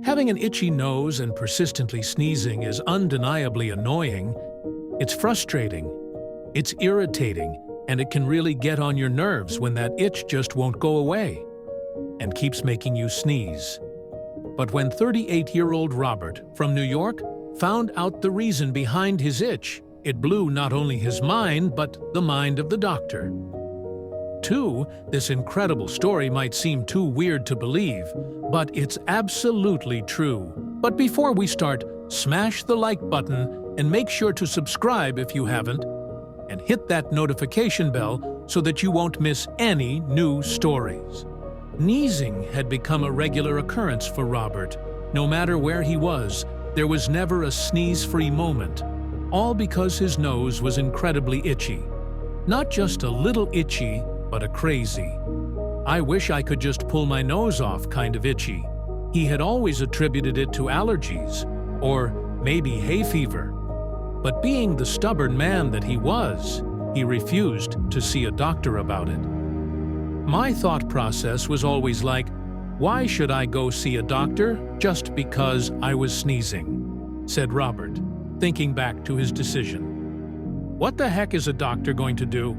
Having an itchy nose and persistently sneezing is undeniably annoying. It's frustrating, it's irritating, and it can really get on your nerves when that itch just won't go away and keeps making you sneeze. But when 38-year-old Robert from New York found out the reason behind his itch, it blew not only his mind, but the mind of the doctor. This incredible story might seem too weird to believe, but it's absolutely true. But before we start, smash the like button and make sure to subscribe if you haven't, and hit that notification bell so that you won't miss any new stories. Sneezing had become a regular occurrence for Robert. No matter where he was, there was never a sneeze-free moment, all because his nose was incredibly itchy. Not just a little itchy, but a crazy, I wish I could just pull my nose off kind of itchy. He had always attributed it to allergies, or maybe hay fever. But being the stubborn man that he was, he refused to see a doctor about it. My thought process was always like, why should I go see a doctor just because I was sneezing? Said Robert, thinking back to his decision. What the heck is a doctor going to do?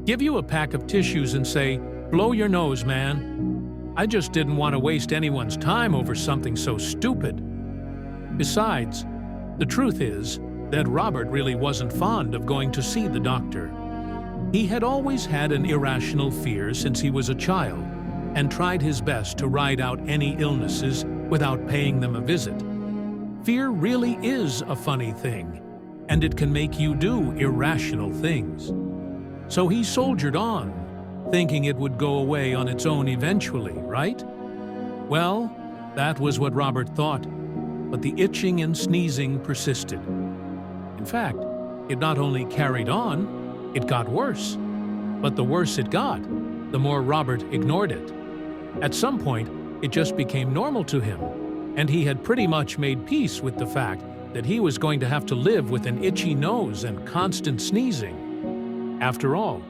Give you a pack of tissues and say, blow your nose, man. I just didn't want to waste anyone's time over something so stupid. Besides, the truth is that Robert really wasn't fond of going to see the doctor. He had always had an irrational fear since he was a child and tried his best to ride out any illnesses without paying them a visit. Fear really is a funny thing, and it can make you do irrational things. So he soldiered on, thinking it would go away on its own eventually, right? Well, that was what Robert thought, but the itching and sneezing persisted. In fact, it not only carried on, it got worse. But the worse it got, the more Robert ignored it. At some point, it just became normal to him, and he had pretty much made peace with the fact that he was going to have to live with an itchy nose and constant sneezing. After all,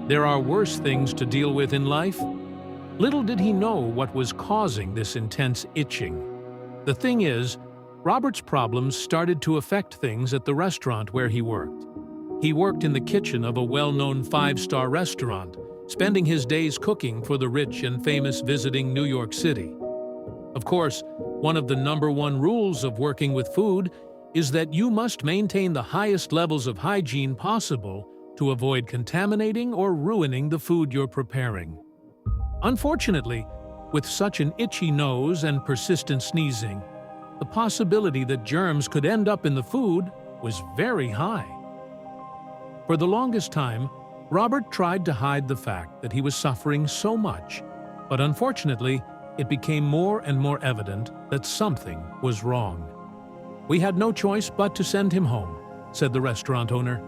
there are worse things to deal with in life. Little did he know what was causing this intense itching. The thing is, Robert's problems started to affect things at the restaurant where he worked. He worked in the kitchen of a well-known 5-star restaurant, spending his days cooking for the rich and famous visiting New York City. Of course, one of the #1 rules of working with food is that you must maintain the highest levels of hygiene possible to avoid contaminating or ruining the food you're preparing. Unfortunately, with such an itchy nose and persistent sneezing, the possibility that germs could end up in the food was very high. For the longest time, Robert tried to hide the fact that he was suffering so much, but unfortunately, it became more and more evident that something was wrong. We had no choice but to send him home, said the restaurant owner.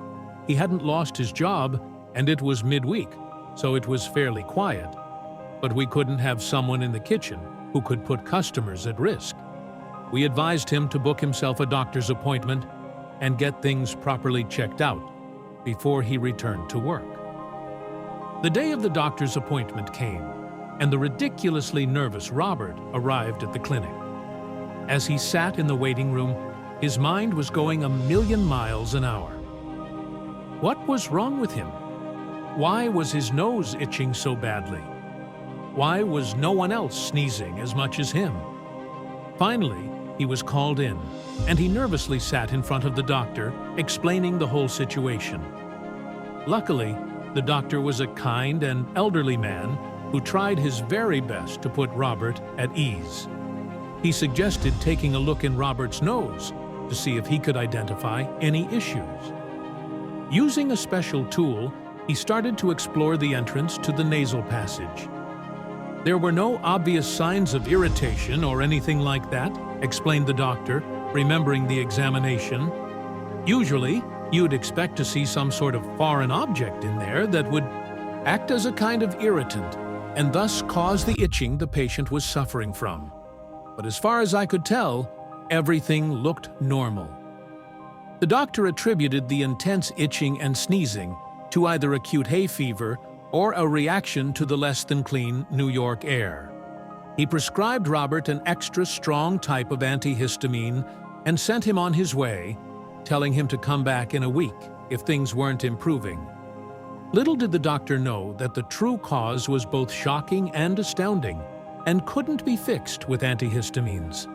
He hadn't lost his job, and it was midweek, so it was fairly quiet. But we couldn't have someone in the kitchen who could put customers at risk. We advised him to book himself a doctor's appointment and get things properly checked out before he returned to work. The day of the doctor's appointment came, and the ridiculously nervous Robert arrived at the clinic. As he sat in the waiting room, his mind was going 1,000,000 miles an hour. What was wrong with him? Why was his nose itching so badly? Why was no one else sneezing as much as him? Finally, he was called in, and he nervously sat in front of the doctor, explaining the whole situation. Luckily, the doctor was a kind and elderly man who tried his very best to put Robert at ease. He suggested taking a look in Robert's nose to see if he could identify any issues. Using a special tool, he started to explore the entrance to the nasal passage. There were no obvious signs of irritation or anything like that, explained the doctor, remembering the examination. Usually, you'd expect to see some sort of foreign object in there that would act as a kind of irritant and thus cause the itching the patient was suffering from. But as far as I could tell, everything looked normal. The doctor attributed the intense itching and sneezing to either acute hay fever or a reaction to the less-than-clean New York air. He prescribed Robert an extra strong type of antihistamine and sent him on his way, telling him to come back in a week if things weren't improving. Little did the doctor know that the true cause was both shocking and astounding, and couldn't be fixed with antihistamines.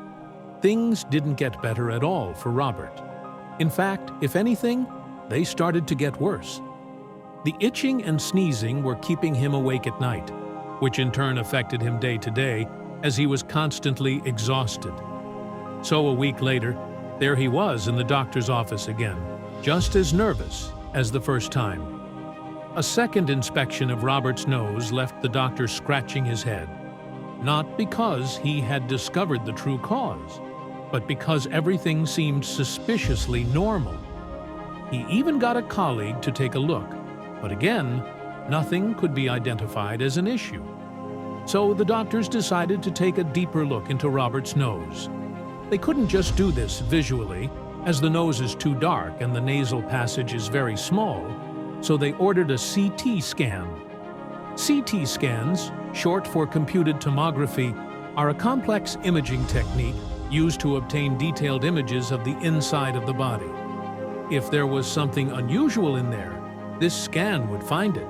Things didn't get better at all for Robert. In fact, if anything, they started to get worse. The itching and sneezing were keeping him awake at night, which in turn affected him day to day as he was constantly exhausted. So a week later, there he was in the doctor's office again, just as nervous as the first time. A second inspection of Robert's nose left the doctor scratching his head, not because he had discovered the true cause, but because everything seemed suspiciously normal. He even got a colleague to take a look, but again, nothing could be identified as an issue. So the doctors decided to take a deeper look into Robert's nose. They couldn't just do this visually, as the nose is too dark and the nasal passage is very small, so they ordered a CT scan. CT scans, short for computed tomography, are a complex imaging technique used to obtain detailed images of the inside of the body. If there was something unusual in there, this scan would find it.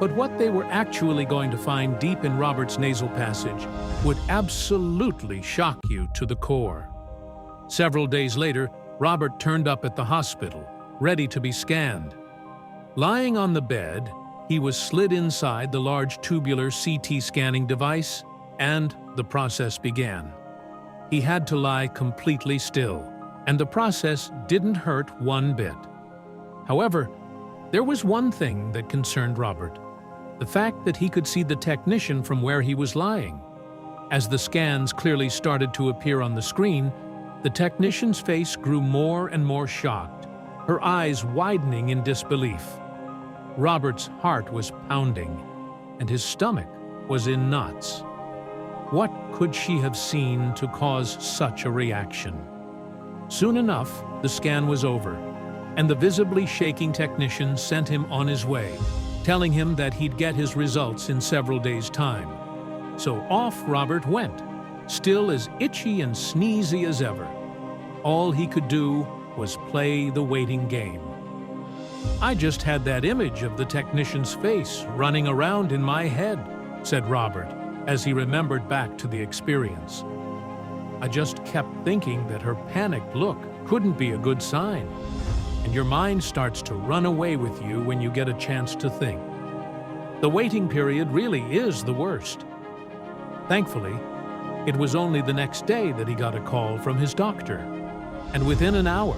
But what they were actually going to find deep in Robert's nasal passage would absolutely shock you to the core. Several days later, Robert turned up at the hospital, ready to be scanned. Lying on the bed, he was slid inside the large tubular CT scanning device, and the process began. He had to lie completely still, and the process didn't hurt one bit. However, there was one thing that concerned Robert: the fact that he could see the technician from where he was lying. As the scans clearly started to appear on the screen, the technician's face grew more and more shocked, her eyes widening in disbelief. Robert's heart was pounding, and his stomach was in knots. What could she have seen to cause such a reaction? Soon enough, the scan was over, and the visibly shaking technician sent him on his way, telling him that he'd get his results in several days' time. So off Robert went, still as itchy and sneezy as ever. All he could do was play the waiting game. "I just had that image of the technician's face running around in my head," said Robert, as he remembered back to the experience. "I just kept thinking that her panicked look couldn't be a good sign. And your mind starts to run away with you when you get a chance to think. The waiting period really is the worst." Thankfully, it was only the next day that he got a call from his doctor, and within an hour,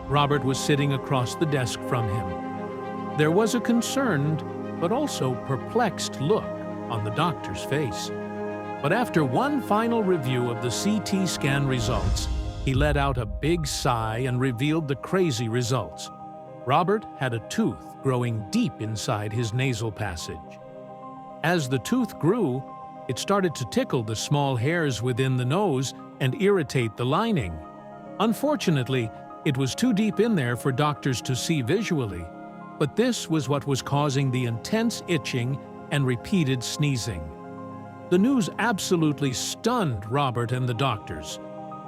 Robert was sitting across the desk from him. There was a concerned, but also perplexed look on the doctor's face. But after one final review of the CT scan results, he let out a big sigh and revealed the crazy results. Robert had a tooth growing deep inside his nasal passage. As the tooth grew, it started to tickle the small hairs within the nose and irritate the lining. Unfortunately, it was too deep in there for doctors to see visually, but this was what was causing the intense itching and repeated sneezing. The news absolutely stunned Robert and the doctors.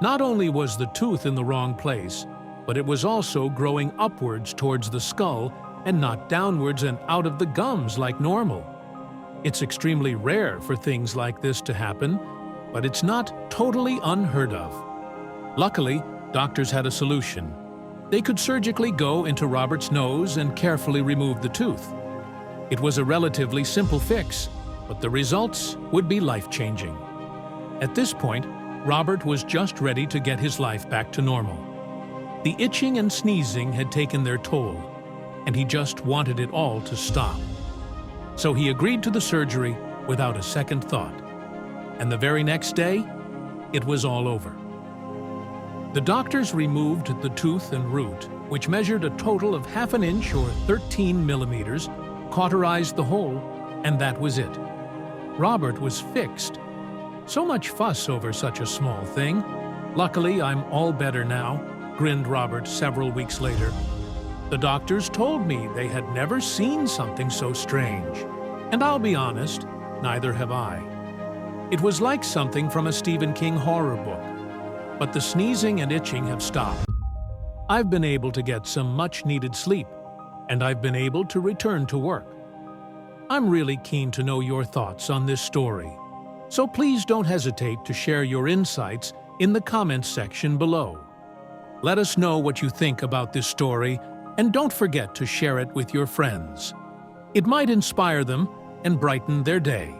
Not only was the tooth in the wrong place, but it was also growing upwards towards the skull and not downwards and out of the gums like normal. It's extremely rare for things like this to happen, but it's not totally unheard of. Luckily, doctors had a solution. They could surgically go into Robert's nose and carefully remove the tooth. It was a relatively simple fix, but the results would be life-changing. At this point, Robert was just ready to get his life back to normal. The itching and sneezing had taken their toll, and he just wanted it all to stop. So he agreed to the surgery without a second thought. And the very next day, it was all over. The doctors removed the tooth and root, which measured a total of ½ an inch or 13 millimeters, cauterized the hole, and that was it. Robert was fixed. So much fuss over such a small thing. "Luckily, I'm all better now," grinned Robert several weeks later. "The doctors told me they had never seen something so strange. And I'll be honest, neither have I." It was like something from a Stephen King horror book. But the sneezing and itching have stopped. I've been able to get some much-needed sleep, and I've been able to return to work. I'm really keen to know your thoughts on this story, so please don't hesitate to share your insights in the comments section below. Let us know what you think about this story, and don't forget to share it with your friends. It might inspire them and brighten their day.